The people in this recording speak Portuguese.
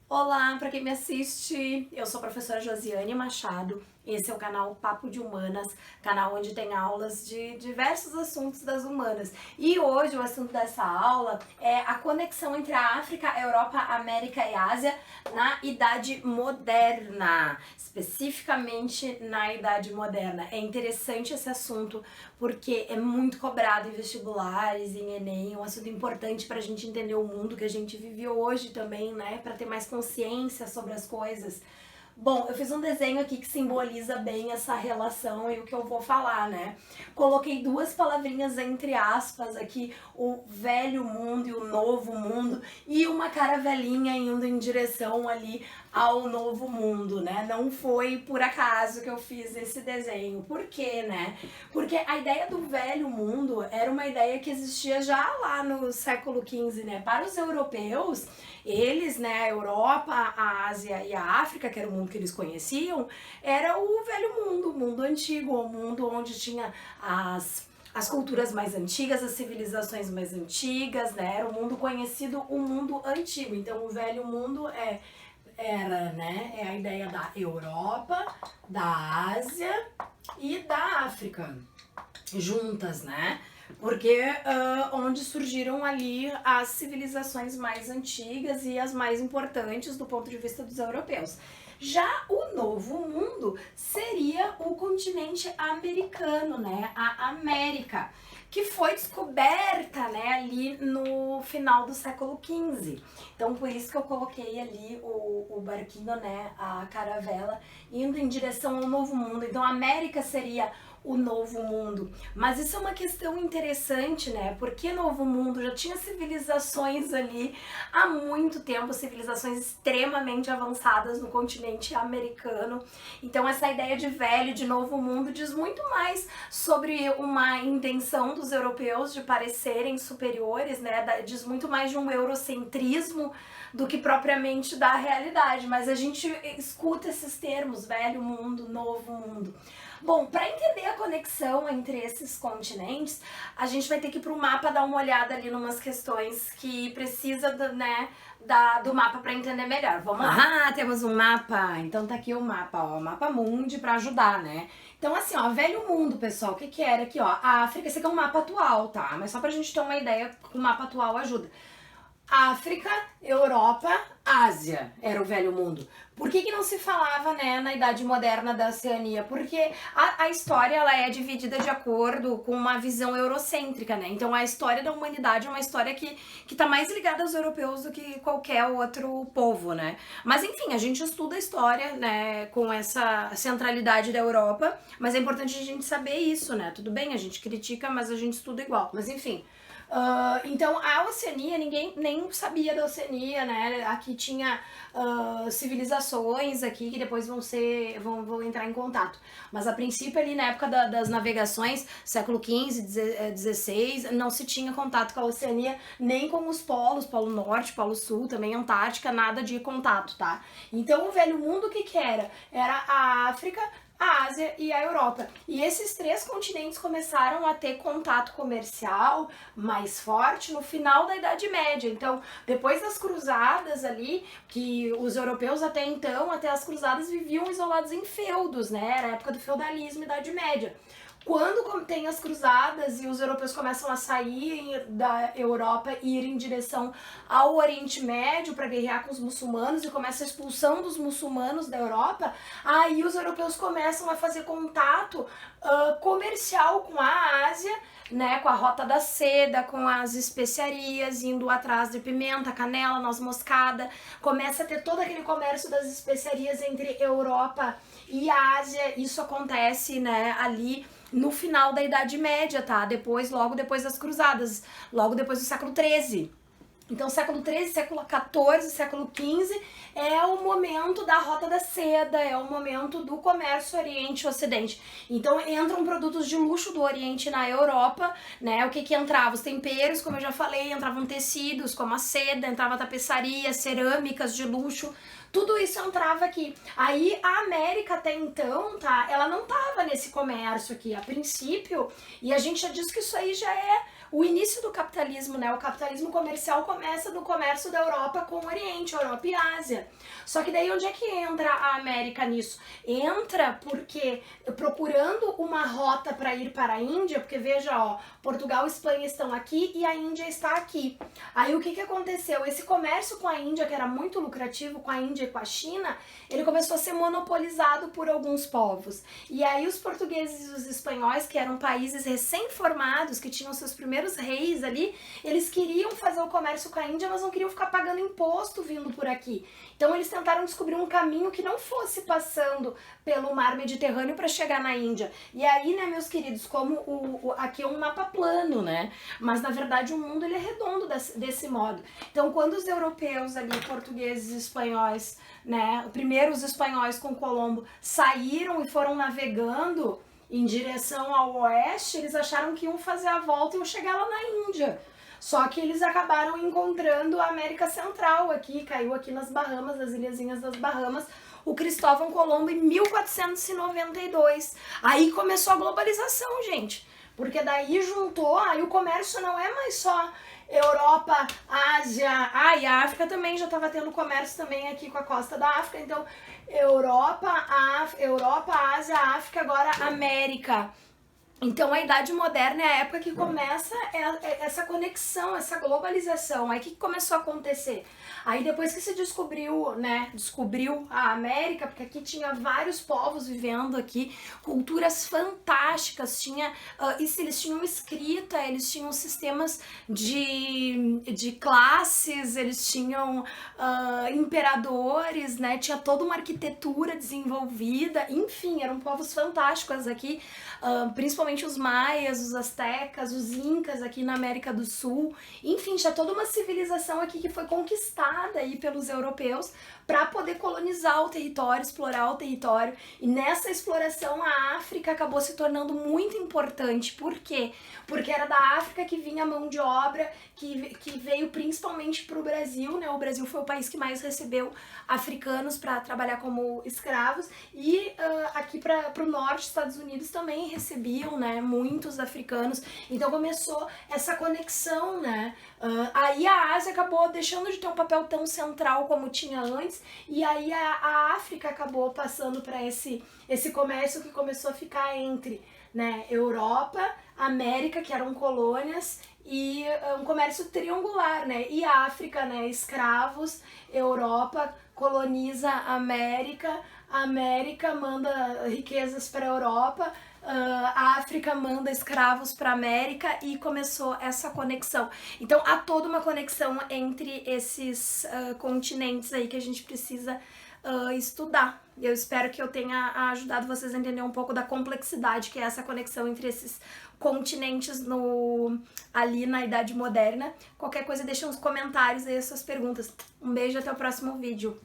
Olá, para quem me assiste, eu sou a professora Josiane Machado. Esse é o canal Papo de Humanas, canal onde tem aulas de diversos assuntos das humanas. E hoje o assunto dessa aula é a conexão entre a África, Europa, América e Ásia na Idade Moderna, especificamente na Idade Moderna. É interessante esse assunto porque é muito cobrado em vestibulares, em Enem, um assunto importante para a gente entender o mundo que a gente vive hoje também, né, para ter mais consciência sobre as coisas. Bom, eu fiz um desenho aqui que simboliza bem essa relação e o que eu vou falar, né? Coloquei duas palavrinhas entre aspas aqui, o velho mundo e o novo mundo, e uma caravelinha indo em direção ali ao novo mundo, né? Não foi por acaso que eu fiz esse desenho. Por quê, né? Porque a ideia do velho mundo era uma ideia que existia já lá no século XV, né? Para os europeus, eles, né, a Europa, a Ásia e a África, que era o mundo que eles conheciam, era o velho mundo, o mundo antigo, o mundo onde tinha as culturas mais antigas, as civilizações mais antigas, né? Era o mundo conhecido, o mundo antigo. Então, o velho mundo era, né, é a ideia da Europa, da Ásia e da África juntas, né? Porque onde surgiram ali as civilizações mais antigas e as mais importantes do ponto de vista dos europeus. Já o Novo Mundo seria o continente americano, né? A América, que foi descoberta, né, ali no final do século XV. Então, por isso que eu coloquei ali o barquinho, né, a caravela, indo em direção ao Novo Mundo. Então, a América seria o Novo Mundo. Mas isso é uma questão interessante, né? Porque Novo Mundo já tinha civilizações ali há muito tempo, civilizações extremamente avançadas no continente americano. Então essa ideia de velho, de Novo Mundo, diz muito mais sobre uma intenção dos europeus de parecerem superiores, né? Diz muito mais de um eurocentrismo do que propriamente da realidade. Mas a gente escuta esses termos, velho mundo, novo mundo. Bom, para entender a conexão entre esses continentes, a gente vai ter que ir para o mapa dar uma olhada ali numas questões que precisa do mapa para entender melhor. Vamos lá. Ah, temos um mapa. Então tá aqui o mapa, ó, mapa mundi para ajudar, né? Então assim, ó, velho mundo, pessoal, o que era aqui, ó? A África, esse aqui é um mapa atual, tá? Mas só pra gente ter uma ideia, o mapa atual ajuda. África, Europa, Ásia era o velho mundo. Por que não se falava, né, na Idade Moderna da Oceania? Porque a história ela é dividida de acordo com uma visão eurocêntrica, né? Então a história da humanidade é uma história que tá mais ligada aos europeus do que qualquer outro povo, né? Mas enfim, a gente estuda a história, né, com essa centralidade da Europa, mas é importante a gente saber isso, né? Tudo bem, a gente critica, mas a gente estuda igual. Mas enfim. Então a Oceania, ninguém nem sabia da Oceania, né? Aqui tinha civilizações aqui que depois vão entrar em contato. Mas a princípio ali na época das navegações, século XV, XVI, não se tinha contato com a Oceania, nem com os polos, Polo Norte, Polo Sul, também Antártica, nada de contato, tá? Então o velho mundo o que era? Era a África, a Ásia e a Europa. E esses três continentes começaram a ter contato comercial mais forte no final da Idade Média. Então, depois das cruzadas ali, que os europeus até então, até as cruzadas, viviam isolados em feudos, né? Era a época do feudalismo e Idade Média. Quando tem as cruzadas e os europeus começam a sair da Europa e ir em direção ao Oriente Médio para guerrear com os muçulmanos e começa a expulsão dos muçulmanos da Europa, aí os europeus começam a fazer contato comercial com a Ásia, né, com a Rota da Seda, com as especiarias, indo atrás de pimenta, canela, noz moscada, começa a ter todo aquele comércio das especiarias entre Europa e Ásia. Isso acontece, né, ali no final da Idade Média, tá? Logo depois das cruzadas, logo depois do século XIII. Então, século XIII, século XIV, século XV é o momento da Rota da Seda, é o momento do comércio Oriente-Ocidente. Então, entram produtos de luxo do Oriente na Europa, né? O que entrava? Os temperos, como eu já falei, entravam tecidos, como a seda, entrava tapeçaria, cerâmicas de luxo, tudo isso entrava aqui. Aí a América até então, tá? Ela não tava nesse comércio aqui a princípio, e a gente já diz que isso aí já é o início do capitalismo, né? O capitalismo comercial começa no comércio da Europa com o Oriente, Europa e Ásia. Só que daí onde é que entra a América nisso? Entra porque procurando uma rota para ir para a Índia, porque veja, ó, Portugal e Espanha estão aqui e a Índia está aqui. Aí o que que aconteceu? Esse comércio com a Índia, que era muito lucrativo, com a Índia e com a China, ele começou a ser monopolizado por alguns povos. E aí os portugueses e os espanhóis, que eram países recém-formados, que tinham seus primeiros reis ali, eles queriam fazer o comércio com a Índia, mas não queriam ficar pagando imposto vindo por aqui. Então eles tentaram descobrir um caminho que não fosse passando pelo mar Mediterrâneo para chegar na Índia. E aí, né, meus queridos, como aqui é um mapa plano, né? Mas na verdade o mundo ele é redondo desse modo. Então quando os europeus ali, portugueses e espanhóis, né, primeiro os espanhóis com Colombo saíram e foram navegando em direção ao oeste, eles acharam que iam fazer a volta e iam chegar lá na Índia. Só que eles acabaram encontrando a América Central aqui, caiu aqui nas Bahamas, nas ilhazinhas das Bahamas, o Cristóvão Colombo em 1492. Aí começou a globalização, gente. Porque daí juntou, aí o comércio não é mais só Europa, Ásia, e a África também já estava tendo comércio também aqui com a costa da África, então Europa, Ásia, África, agora América. Então a Idade Moderna é a época que começa essa conexão, essa globalização. Aí o que começou a acontecer? Aí depois que se descobriu, né, descobriu a América, porque aqui tinha vários povos vivendo aqui, culturas fantásticas, eles tinham escrita, eles tinham sistemas de classes, eles tinham imperadores, né, tinha toda uma arquitetura desenvolvida, enfim, eram povos fantásticos aqui, principalmente os maias, os astecas, os incas aqui na América do Sul, enfim, tinha toda uma civilização aqui que foi conquistada aí pelos europeus para poder colonizar o território, explorar o território, e nessa exploração a África acabou se tornando muito importante. Por quê? Porque era da África que vinha a mão de obra que veio principalmente para o Brasil, né? O Brasil foi o país que mais recebeu africanos para trabalhar como escravos, e aqui para o norte, Estados Unidos também recebiam, né, muitos africanos. Então começou essa conexão, né? Aí a Ásia acabou deixando de ter um papel tão central como tinha antes, e aí a África acabou passando para esse comércio que começou a ficar entre, né, Europa, América, que eram colônias, e um comércio triangular, né? E África, né, escravos, Europa coloniza a América manda riquezas para a Europa, a África manda escravos para a América, e começou essa conexão. Então há toda uma conexão entre esses continentes aí que a gente precisa estudar. Eu espero que eu tenha ajudado vocês a entender um pouco da complexidade que é essa conexão entre esses continentes ali na Idade Moderna. Qualquer coisa, deixa uns comentários aí, as suas perguntas. Um beijo, até o próximo vídeo.